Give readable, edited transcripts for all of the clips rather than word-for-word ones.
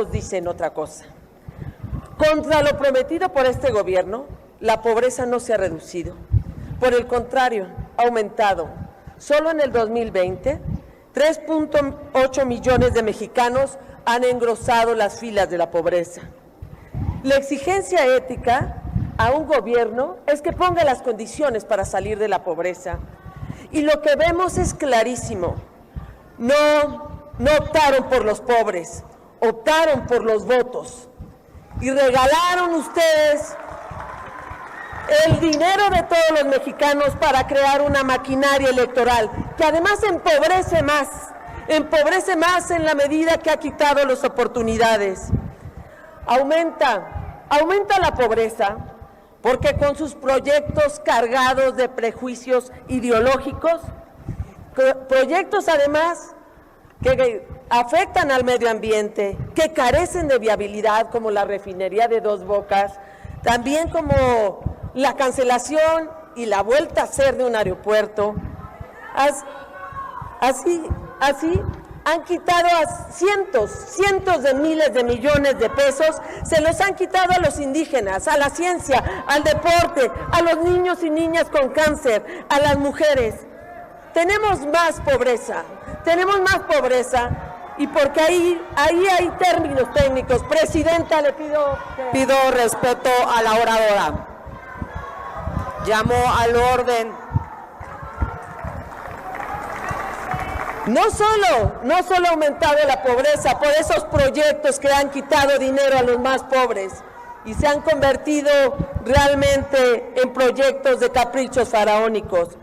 dicen otra cosa. Contra lo prometido por este gobierno, la pobreza no se ha reducido. Por el contrario, ha aumentado. Solo en el 2020, 3.8 millones de mexicanos han engrosado las filas de la pobreza. La exigencia ética a un gobierno es que ponga las condiciones para salir de la pobreza. Y lo que vemos es clarísimo. No optaron por los pobres, optaron por los votos. Y regalaron ustedes el dinero de todos los mexicanos para crear una maquinaria electoral que además empobrece más en la medida que ha quitado las oportunidades. Aumenta la pobreza porque con sus proyectos cargados de prejuicios ideológicos, proyectos además que afectan al medio ambiente, que carecen de viabilidad, como la refinería de Dos Bocas, también como la cancelación y la vuelta a ser de un aeropuerto. Así han quitado a cientos de miles de millones de pesos, se los han quitado a los indígenas, a la ciencia, al deporte, a los niños y niñas con cáncer, a las mujeres. Tenemos más pobreza y porque ahí hay términos técnicos. Presidenta, le pido respeto a la oradora. Llamo al orden. No solo ha aumentado la pobreza por esos proyectos que han quitado dinero a los más pobres y se han convertido realmente en proyectos de caprichos faraónicos.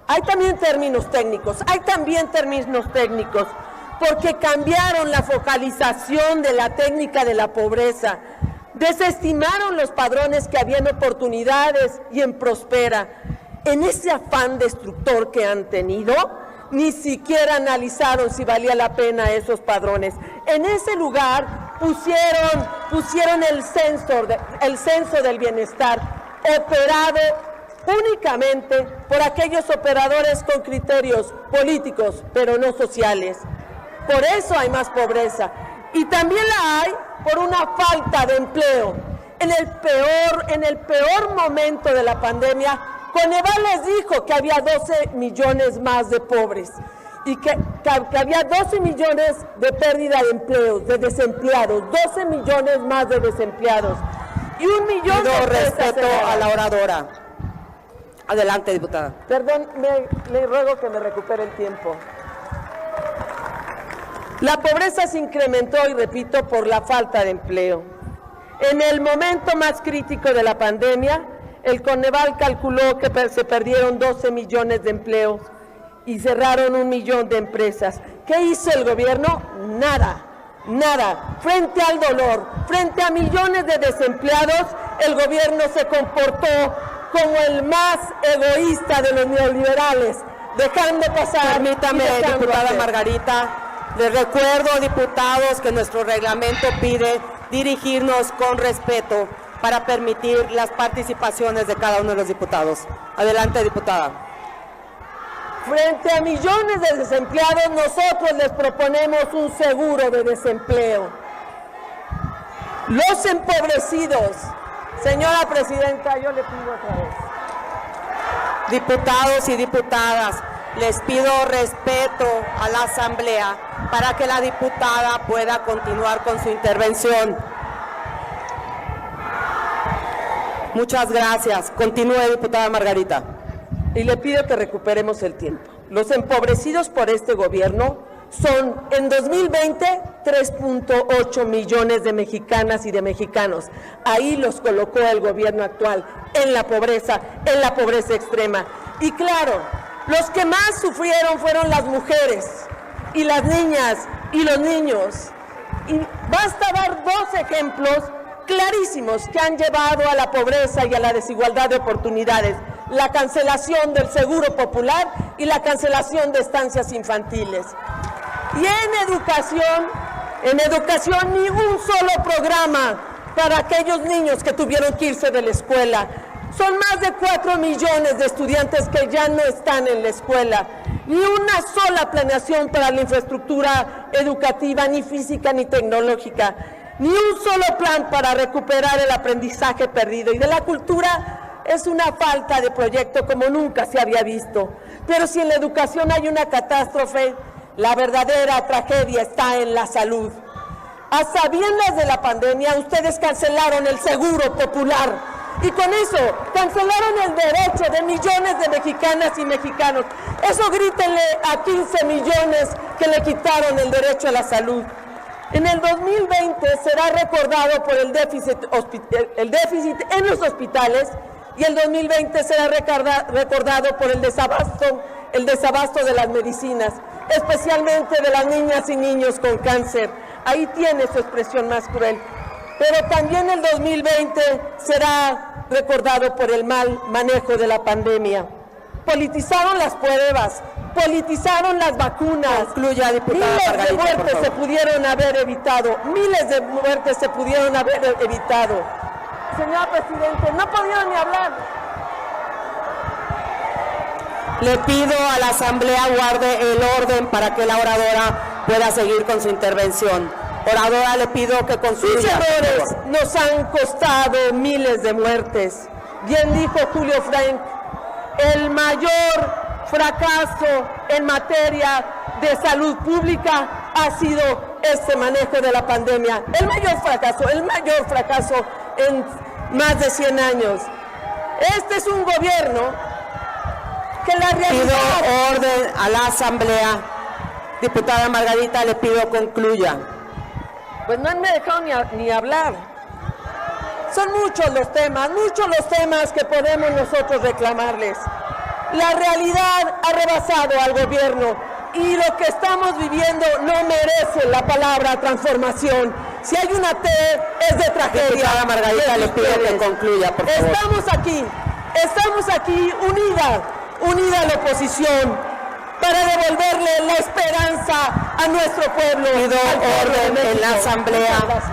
Hay también términos técnicos, porque cambiaron la focalización de la técnica de la pobreza, desestimaron los padrones que habían oportunidades y en Prospera. En ese afán destructor que han tenido, ni siquiera analizaron si valía la pena esos padrones. En ese lugar pusieron el censo del bienestar, operado únicamente por aquellos operadores con criterios políticos, pero no sociales. Por eso hay más pobreza. Y también la hay por una falta de empleo. En el peor momento de la pandemia, Coneval les dijo que había 12 millones más de pobres y que había 12 millones de pérdida de empleos, de desempleados, 12 millones más de desempleados. Y 1 millón de respeto a la oradora. Adelante, diputada. Perdón, le ruego que me recupere el tiempo. La pobreza se incrementó, y repito, por la falta de empleo. En el momento más crítico de la pandemia, el Coneval calculó que se perdieron 12 millones de empleos y cerraron 1 millón de empresas. ¿Qué hizo el gobierno? Nada. Frente al dolor, frente a millones de desempleados, el gobierno se comportó como el más egoísta de los neoliberales, dejando pasar. Permítame, diputada Margarita. Les recuerdo, diputados, que nuestro reglamento pide dirigirnos con respeto para permitir las participaciones de cada uno de los diputados. Adelante, diputada. Frente a millones de desempleados, nosotros les proponemos un seguro de desempleo. Los empobrecidos. Señora presidenta, yo le pido otra vez. Diputados y diputadas, les pido respeto a la Asamblea para que la diputada pueda continuar con su intervención. Muchas gracias. Continúe, diputada Margarita. Y le pido que recuperemos el tiempo. Los empobrecidos por este gobierno son, en 2020, 3.8 millones de mexicanas y de mexicanos. Ahí los colocó el gobierno actual, en la pobreza extrema. Y claro, los que más sufrieron fueron las mujeres y las niñas y los niños. Y basta dar 2 ejemplos clarísimos que han llevado a la pobreza y a la desigualdad de oportunidades: la cancelación del Seguro Popular y la cancelación de estancias infantiles. Y en educación ni un solo programa para aquellos niños que tuvieron que irse de la escuela. Son más de 4 millones de estudiantes que ya no están en la escuela. Ni una sola planeación para la infraestructura educativa, ni física ni tecnológica. ni un solo plan para recuperar el aprendizaje perdido. Y de la cultura es una falta de proyecto como nunca se había visto. Pero si en la educación hay una catástrofe, la verdadera tragedia está en la salud. A sabiendas de la pandemia, ustedes cancelaron el seguro popular y con eso cancelaron el derecho de millones de mexicanas y mexicanos. Eso grítenle a 15 millones que le quitaron el derecho a la salud. En el 2020 será recordado por el déficit en los hospitales y el 2020 será recordado por el desabasto de las medicinas, especialmente de las niñas y niños con cáncer. Ahí tiene su expresión más cruel. Pero también el 2020 será recordado por el mal manejo de la pandemia. Politizaron las pruebas, politizaron las vacunas. Concluya, diputada Miles Margarita, de muertes por se favor. pudieron haber evitado, miles de muertes se pudieron haber evitado. Señor presidente, no podían ni hablar. Le pido a la Asamblea guarde el orden para que la oradora pueda seguir con su intervención. Oradora, le pido que Sus concluya. errores por favor. nos han costado miles de muertes. Bien dijo Julio Frank, el mayor fracaso en materia de salud pública ha sido este manejo de la pandemia. El mayor fracaso en más de 100 años. Este es un gobierno que la Pido realidad... orden a la Asamblea. Diputada Margarita, le pido concluya. Pues no me dejaron ni hablar. Son muchos los temas que podemos nosotros reclamarles. La realidad ha rebasado al gobierno y lo que estamos viviendo no merece la palabra transformación. Si hay una T, es de tragedia. Diputada Margarita, le pido que concluya, por favor. Estamos aquí unida la oposición para devolverle la esperanza a nuestro pueblo. Pido al pueblo de orden en la México. Asamblea. Muchas gracias.